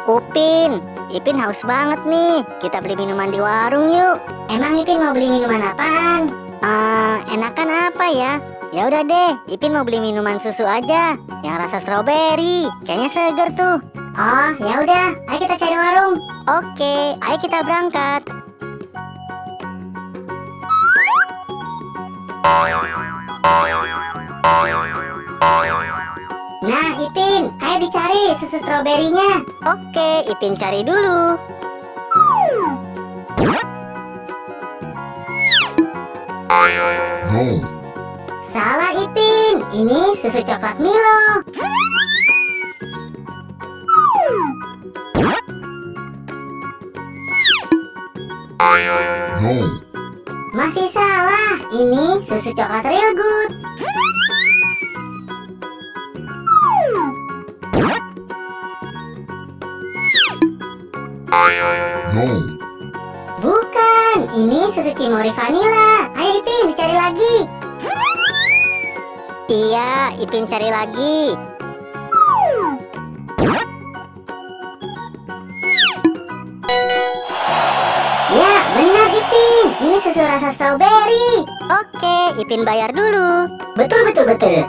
Upin, Ipin haus banget nih. Kita beli minuman di warung yuk. Emang Ipin mau beli minuman apaan? Enakan apa ya? Ya udah deh, Ipin mau beli minuman susu aja yang rasa stroberi. Kayaknya seger tuh. Oh, ya udah, ayo kita cari warung. Oke, ayo kita berangkat. Nah, Ipin, ayo dicari susu stroberinya. Oke, Ipin cari dulu. No. Salah Ipin, ini susu coklat Milo. No. Masih salah, ini susu coklat Real Good. No. Bukan, ini susu Cimory Vanilla. Ayo Ipin, dicari lagi. Iya, Ipin cari lagi. Ya, benar Ipin, ini susu rasa stroberi. Oke, Ipin bayar dulu. Betul, betul, betul.